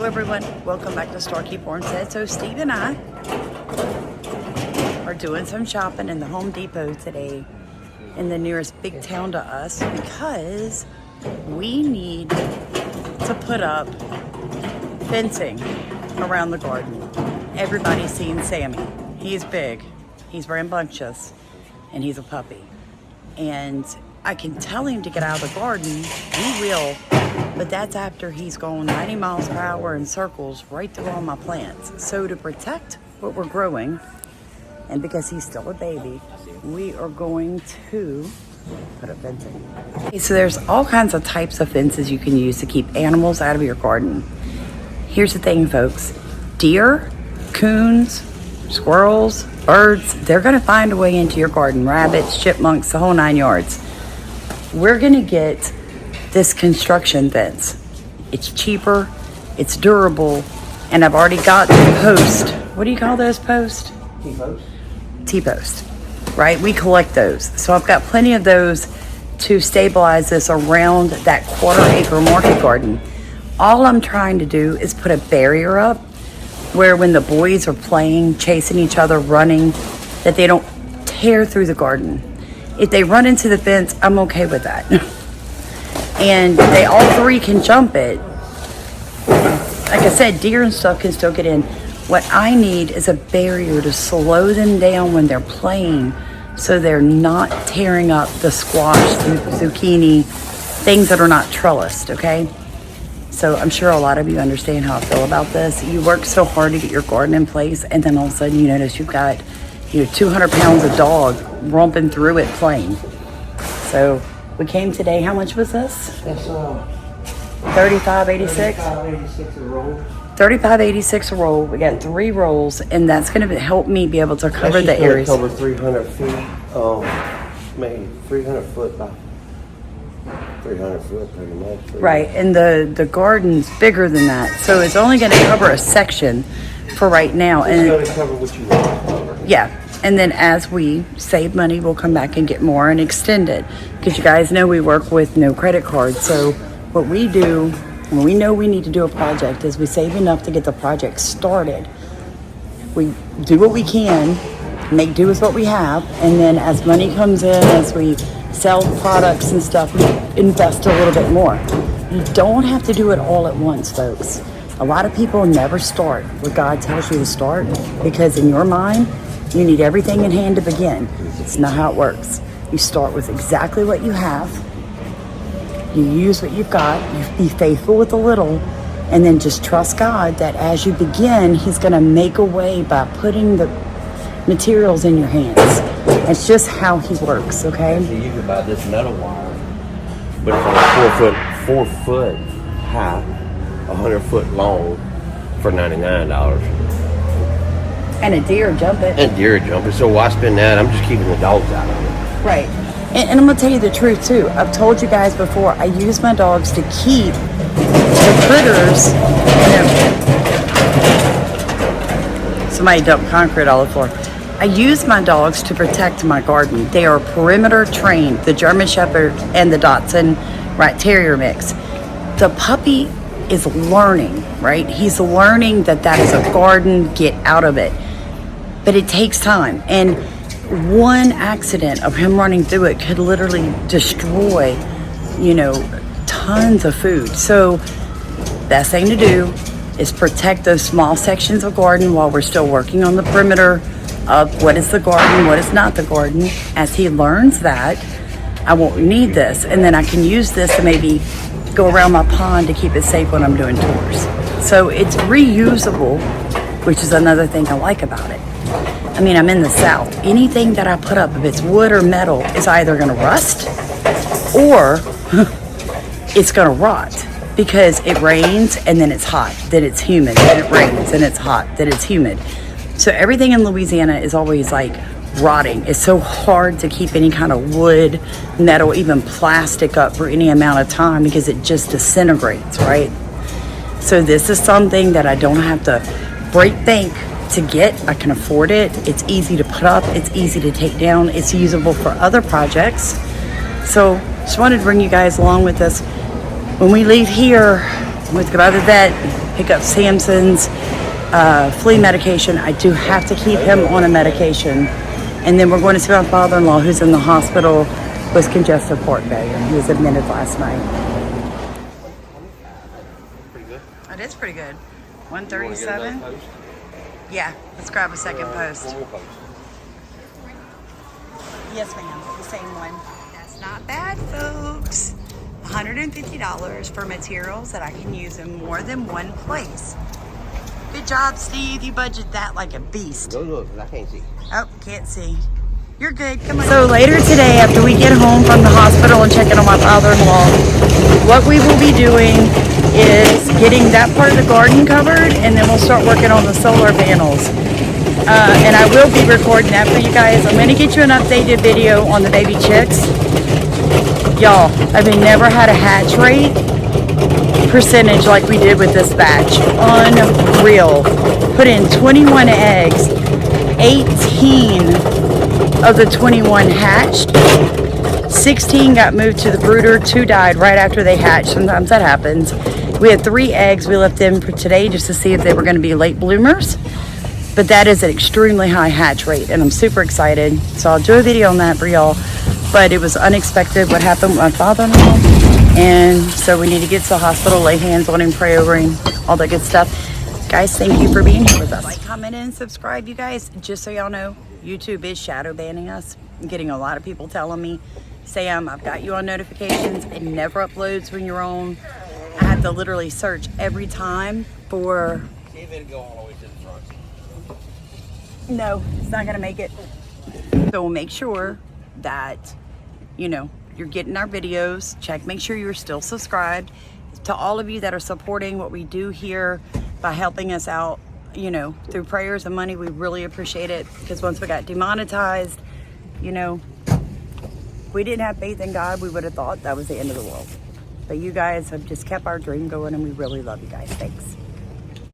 everyone, welcome back to Starkey Farmstead. So Steve and I are doing some shopping in the Home Depot today in the nearest big town to us because we need to put up fencing around the garden. Everybody's seen Sammy. He's big, he's rambunctious, and he's a puppy. And I can tell him to get out of the garden, he will, but that's after he's going 90 miles per hour in circles right through all my plants. So to protect what we're growing, and because he's still a baby, we are going to put up fencing. Okay, so there's all kinds of types of fences you can use to keep animals out of your garden. Here's the thing, folks. Deer, coons, squirrels, birds, they're gonna find a way into your garden. Rabbits, chipmunks, the whole 9 yards. We're gonna get this construction fence. It's cheaper, it's durable, and I've already got the post. What do you call those posts? T-post. T-post, right? We collect those. So I've got plenty of those to stabilize this around that 1/4 acre market garden. All I'm trying to do is put a barrier up where when the boys are playing, chasing each other, running, that they don't tear through the garden. If they run into the fence, I'm okay with that. And they all three can jump it. Like I said, deer and stuff can still get in. What I need is a barrier to slow them down when they're playing so they're not tearing up the squash, zucchini, things that are not trellised, okay? So I'm sure a lot of you understand how I feel about this. You work so hard to get your garden in place, and then all of a sudden you notice you've got 200 pounds of dog romping through it playing. So we came today. How much was this? That's $35.86. $35.86 a roll. $35.86 a roll. We got 3 rolls, and that's going to help me be able to cover the areas. Cover 300 feet. Maybe 300 foot by 300 foot, pretty much. Right, and the garden's bigger than that, so it's only going to cover a section for right now. It's And going to cover what you want to cover. yeah, and then as we save money, we'll come back and get more and extend it. Because you guys know we work with no credit cards. So what we do when we know we need to do a project is we save enough to get the project started. We do what we can, make do with what we have, and then as money comes in, as we sell products and stuff, we invest a little bit more. You don't have to do it all at once, folks. A lot of people never start where God tells you to start because in your mind, you need everything in hand to begin. It's not how it works. You start with exactly what you have. You use what you've got. You be faithful with a little, and then just trust God that as you begin, He's going to make a way by putting the materials in your hands. It's just how He works, okay? So you can buy this metal wire, but it's only 4 foot high, 100 foot long for $99. And a deer jump it. And deer jumping. So why spend that? I'm just keeping the dogs out of it. Right. And I'm going to tell you the truth, too. I've told you guys before, I use my dogs to keep the critters. Somebody dumped concrete all the floor. I use my dogs to protect my garden. They are perimeter trained, the German Shepherd and the Dachshund Rat Terrier mix. The puppy is learning, right? He's learning that is a garden, get out of it. But it takes time. And one accident of him running through it could literally destroy, tons of food. So best thing to do is protect those small sections of garden while we're still working on the perimeter of what is the garden, what is not the garden. As he learns that, I won't need this. And then I can use this to maybe go around my pond to keep it safe when I'm doing tours. So it's reusable, which is another thing I like about it. I mean, I'm in the South. Anything that I put up, if it's wood or metal, is either going to rust or it's going to rot because it rains and then it's hot, then it's humid, then it rains and it's hot, then it's humid. So everything in Louisiana is always like rotting. It's so hard to keep any kind of wood, metal, even plastic up for any amount of time because it just disintegrates, right? So this is something that I don't have to break bank to get. I can afford it. It's easy to put up. It's easy to take down. It's usable for other projects. So just wanted to bring you guys along with us. When we leave here with Brother Vet, pick up Samson's flea medication. I do have to keep him on a medication. And then we're going to see my father-in-law who's in the hospital with congestive heart failure. He was admitted last night. Pretty good. It is pretty good. You wanna get 137. another post? Yeah, let's grab a second post. One more post. Yes, ma'am. The same one. That's not bad, folks. $150 for materials that I can use in more than one place. Good job, Steve. You budgeted that like a beast. Go look, 'cause I can't see. Oh, can't see. You're good. Come on. So later today, after we get home from the hospital and checking on my father-in-law, what we will be doing is getting that part of the garden covered, and then we'll start working on the solar panels. And I will be recording that for you guys. I'm going to get you an updated video on the baby chicks. Y'all, I've never had a hatch rate percentage like we did with this batch. Unreal. Put in 21 eggs. 18 of the 21 hatched. 16 got moved to the brooder. 2 died right after they hatched. Sometimes that happens. We had 3 eggs. We left them for today just to see if they were going to be late bloomers. But that is an extremely high hatch rate, and I'm super excited. So I'll do a video on that for y'all. But it was unexpected what happened with my father-in-law. And so we need to get to the hospital, lay hands on him, pray over him, all that good stuff. Guys, thank you for being here with us. Like, comment, and subscribe, you guys. Just so y'all know, YouTube is shadow banning us. I'm getting a lot of people telling me, Sam, I've got you on notifications. It never uploads when you're on. I have to literally search every time for... See if it'll go all the way to the front. No, it's not gonna make it. So we'll make sure that, you know, you're getting our videos. Make sure you're still subscribed. To all of you that are supporting what we do here by helping us out, you know, through prayers and money, we really appreciate it. Because once we got demonetized, you know, if we didn't have faith in God, we would have thought that was the end of the world. But you guys have just kept our dream going, and we really love you guys. Thanks.